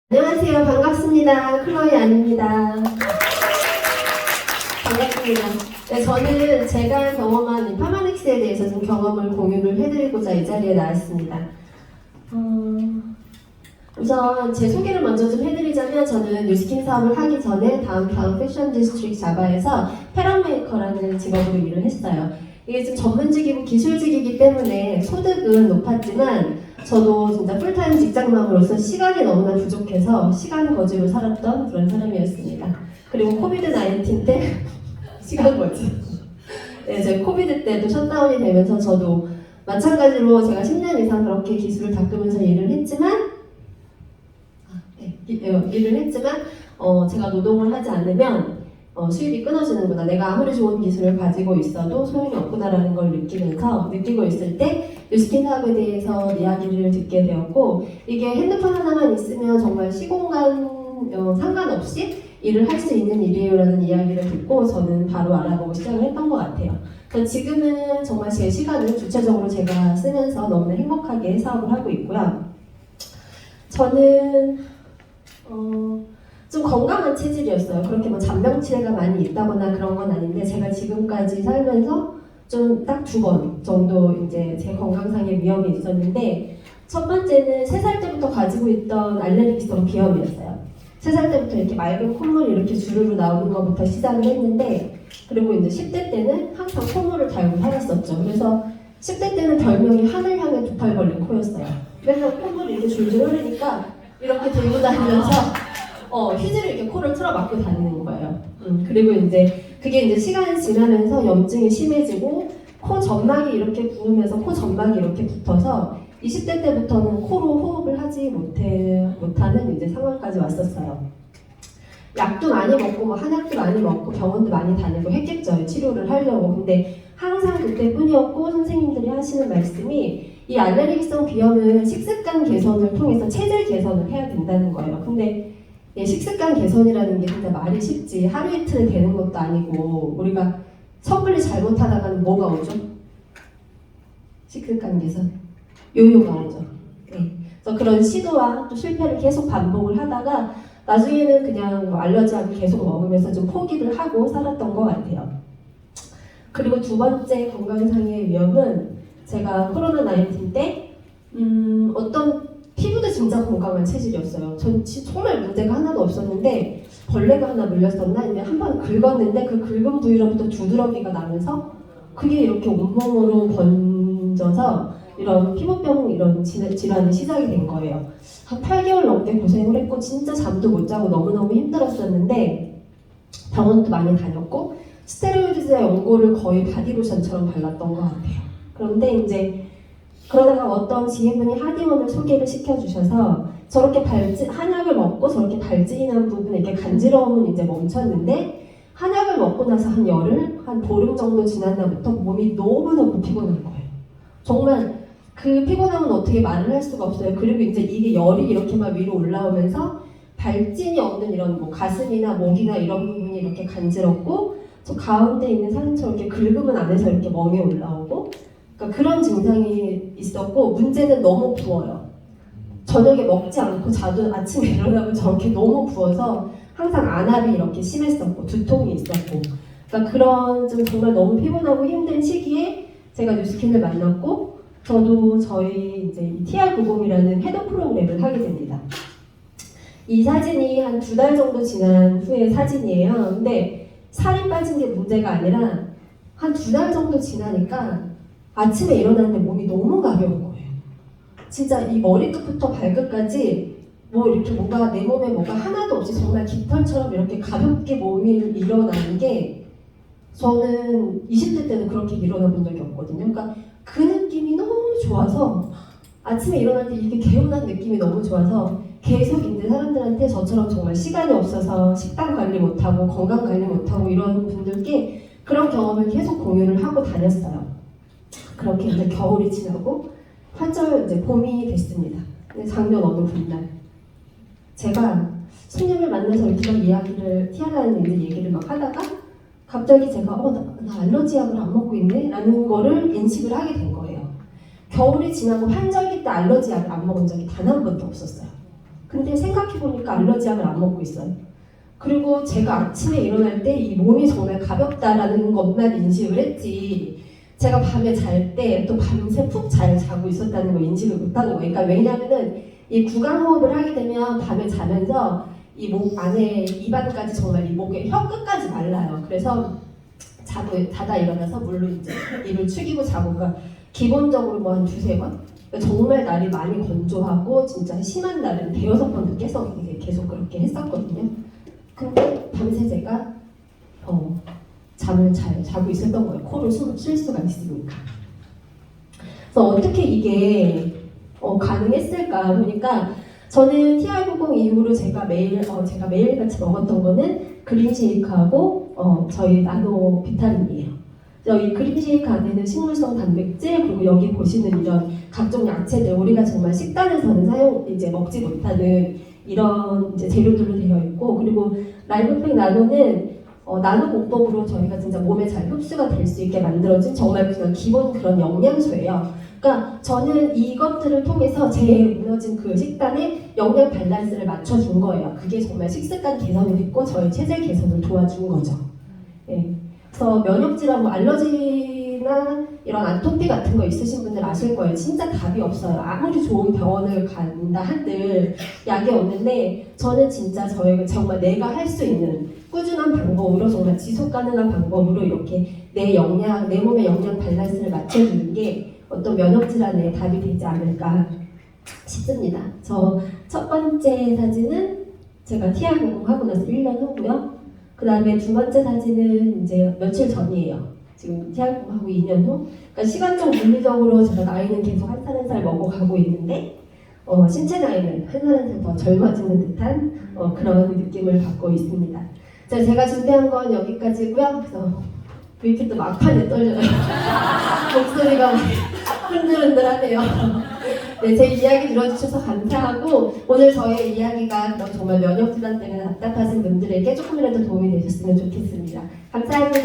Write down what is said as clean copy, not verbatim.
안녕하세요. 반갑습니다. 클로이 안입니다. 반갑습니다. 네, 저는 제가 경험한 이 파마닉스에 대해서 좀 경험을 공유를 해드리고자 이 자리에 나왔습니다. 우선 제 소개를 먼저 좀 해드리자면 저는 뉴스킨 사업을 하기 전에 다운타운 패션 디스트릭트 자바에서 패런메이커라는 직업으로 일을 했어요. 이게 좀 전문직이고 기술직이기 때문에 소득은 높았지만 저도 진짜 풀타임 직장맘으로서 시간이 너무나 부족해서 시간 거지로 살았던 그런 사람이었습니다. 그리고 코비드-19 때 시간 거지. 네, 저희 코비드 때도 셧다운이 되면서 저도 마찬가지로 제가 10년 이상 그렇게 기술을 닦으면서 일을 했지만 제가 노동을 하지 않으면 수입이 끊어지는구나. 내가 아무리 좋은 기술을 가지고 있어도 소용이 없구나라는 걸 느끼고 있을 때 뉴스킨 사업에 대해서 이야기를 듣게 되었고, 이게 핸드폰 하나만 있으면 정말 시공간 상관없이 일을 할 수 있는 일이에요라는 이야기를 듣고 저는 바로 알아보고 시작을 했던 것 같아요. 그래서 지금은 정말 제 시간을 주체적으로 제가 쓰면서 너무나 행복하게 사업을 하고 있고요. 저는 좀 건강한 체질이었어요. 그렇게 뭐 잔병치레가 많이 있다거나 그런 건 아닌데, 제가 지금까지 살면서 좀 딱 2번 정도 이제 제 건강상의 위험이 있었는데, 첫 번째는 3살 때부터 가지고 있던 알레르기성 비염이었어요. 3살 때부터 이렇게 맑은 콧물이 이렇게 주르르 나오는 것부터 시작을 했는데, 그리고 이제 10대 때는 항상 콧물을 달고 살았었죠. 그래서 10대 때는 별명이 하늘 향해 두 팔 벌린 코였어요. 맨날 콧물이 이렇게 줄줄 흐르니까 이렇게 들고 다니면서 휴지를 이렇게 코를 틀어 막고 다니는 거예요. 그리고 이제 그게 이제 시간이 지나면서 염증이 심해지고 코 점막이 이렇게 부으면서 코 점막이 이렇게 붙어서 20대 때부터는 코로 호흡을 하지 못하는 이제 상황까지 왔었어요. 약도 많이 먹고 뭐 한약도 많이 먹고 병원도 많이 다니고 했겠죠. 치료를 하려고. 근데 항상 그때뿐이었고, 선생님들이 하시는 말씀이 이 알레르기성 비염은 식습관 개선을 통해서 체질 개선을 해야 된다는 거예요. 근데 식습관 개선이라는 게 진짜 말이 쉽지 하루 이틀 되는 것도 아니고, 우리가 섣불리 잘못하다가는 뭐가 오죠? 식습관 개선, 요요가 오죠. 네. 그래서 그런 시도와 또 실패를 계속 반복을 하다가 나중에는 그냥 뭐 알러지약을 계속 먹으면서 좀 포기를 하고 살았던 것 같아요. 그리고 2번째 건강상의 위험은 제가 코로나19 때 어떤 피부도 진짜 건강한 체질이었어요. 전 정말 문제가 하나도 없었는데 벌레가 하나 물렸었나? 아니면 한 번 긁었는데 그 긁은 부위로부터 두드러기가 나면서 그게 이렇게 온몸으로 번져서 이런 피부병 이런 질환이 시작이 된 거예요. 한 8개월 넘게 고생을 했고 진짜 잠도 못 자고 너무너무 힘들었었는데 병원도 많이 다녔고 스테로이드제 연고를 거의 바디로션처럼 발랐던 것 같아요. 그런데 이제 그러다가 어떤 지인분이 하디원을 소개를 시켜주셔서 저렇게 한약을 먹고 저렇게 발진이 난 부분에 이렇게 간지러움은 이제 멈췄는데, 한약을 먹고 나서 한 열흘, 한 보름 정도 지난 날부터 몸이 너무너무 피곤한 거예요. 정말 그 피곤함은 어떻게 말을 할 수가 없어요. 그리고 이제 이게 열이 이렇게 막 위로 올라오면서 발진이 없는 이런 뭐 가슴이나 목이나 이런 부분이 이렇게 간지럽고, 저 가운데 있는 상처 이렇게 긁으면 안에서 이렇게 멍이 올라오고, 그러니까 그런 증상이 있었고, 문제는 너무 부어요. 저녁에 먹지 않고 자도 아침에 일어나면 저렇게 너무 부어서 항상 안압이 이렇게 심했었고 두통이 있었고, 그러니까 그런 좀 정말 너무 피곤하고 힘든 시기에 제가 뉴스킨을 만났고, 저도 저희 이제 TR90이라는 헤더 프로그램을 하게 됩니다. 이 사진이 한 2달 정도 지난 후의 사진이에요. 근데 살이 빠진 게 문제가 아니라 한 2달 정도 지나니까 아침에 일어났는데 몸이 너무 가벼운 거예요. 진짜 이 머리끝부터 발끝까지 뭐 이렇게 뭔가 내 몸에 뭐가 하나도 없이 정말 깃털처럼 이렇게 가볍게 몸이 일어나는 게, 저는 20대 때는 그렇게 일어나 본 적이 없거든요. 그러니까 그 느낌이 너무 좋아서 아침에 일어날 때 이게 개운한 느낌이 너무 좋아서 계속 이제 사람들한테 저처럼 정말 시간이 없어서 식단 관리 못하고 건강 관리 못하고 이런 분들께 그런 경험을 계속 공유를 하고 다녔어요. 그렇게 이제 겨울이 지나고 한절 이제 봄이 됐습니다. 작년 어느 분날 제가 손님을 만나서 이렇게 막 이야기를 티아라는 얘기를 막 하다가 갑자기 제가 나 알러지약을 안 먹고 있네? 라는 거를 인식을 하게 된 거예요. 겨울이 지나고 환절기 때 알러지약을 안 먹은 적이 단 한 번도 없었어요. 근데 생각해보니까 알러지약을 안 먹고 있어요. 그리고 제가 아침에 일어날 때 이 몸이 정말 가볍다라는 것만 인식을 했지, 제가 밤에 잘 때 또 밤새 푹 잘 자고 있었다는 걸 인식을 못하는 거예요. 그러니까 왜냐면은 이 구강호흡을 하게 되면 밤에 자면서 이 목 안에 입안까지 정말 이 목의 혀 끝까지 말라요. 그래서 자다 일어나서 물로 이제 입을 축이고 자고, 그러니까 기본적으로 뭐 한 두세 번? 그러니까 정말 날이 많이 건조하고 진짜 심한 날은 대여섯 번도 깨서 이제 계속 그렇게 했었거든요. 근데 밤새 제가 잠을 잘 자고 있었던 거예요. 코를 쉴 수가 있으니까. 그래서 어떻게 이게 가능했을까 보니까, 저는 TR90 이후로 제가 매일같이 먹었던 거는 그린 쉐이크하고 저희 나노 비타민이에요. 이 그린 쉐이크 안에는 식물성 단백질, 그리고 여기 보시는 이런 각종 야채들, 우리가 정말 식단에서는 이제 먹지 못하는 이런 이제 재료들로 되어 있고, 그리고 라이보팩 나노는 나노 공법으로 저희가 진짜 몸에 잘 흡수가 될 수 있게 만들어진 정말 그냥 기본 그런 영양소예요. 그러니까 저는 이것들을 통해서 제 무너진 그 식단에 영양 밸런스를 맞춰준 거예요. 그게 정말 식습관 개선이 됐고 저의 체질 개선을 도와준 거죠. 네. 그래서 면역질환, 뭐 알러지나 이런 아토피 같은 거 있으신 분들 아실 거예요. 진짜 답이 없어요. 아무리 좋은 병원을 간다 한들 약이 없는데, 저는 진짜 저희가 정말 내가 할 수 있는 꾸준한 방법으로, 정말 지속 가능한 방법으로 이렇게 내 몸의 영양 밸런스를 맞춰주는 게 어떤 면역 질환에 답이 되지 않을까 싶습니다. 저 첫 번째 사진은 제가 TR90 하고 나서 1년 후고요. 그 다음에 두 번째 사진은 이제 며칠 전이에요. 지금 TR90 하고 2년 후. 그러니까 시간적 물리적으로 제가 나이는 계속 한 살 한 살 먹어가고 있는데 신체 나이는 한 살 한 살 더 젊어지는 듯한 그런 느낌을 받고 있습니다. 자, 제가 준비한 건 여기까지고요. 그래서 VP도 막판에 떨려요. 목소리가 흔들흔들하네요. 네, 제 이야기 들어주셔서 감사하고, 오늘 저의 이야기가 정말 면역질환 때문에 답답하신 분들에게 조금이라도 도움이 되셨으면 좋겠습니다. 감사합니다.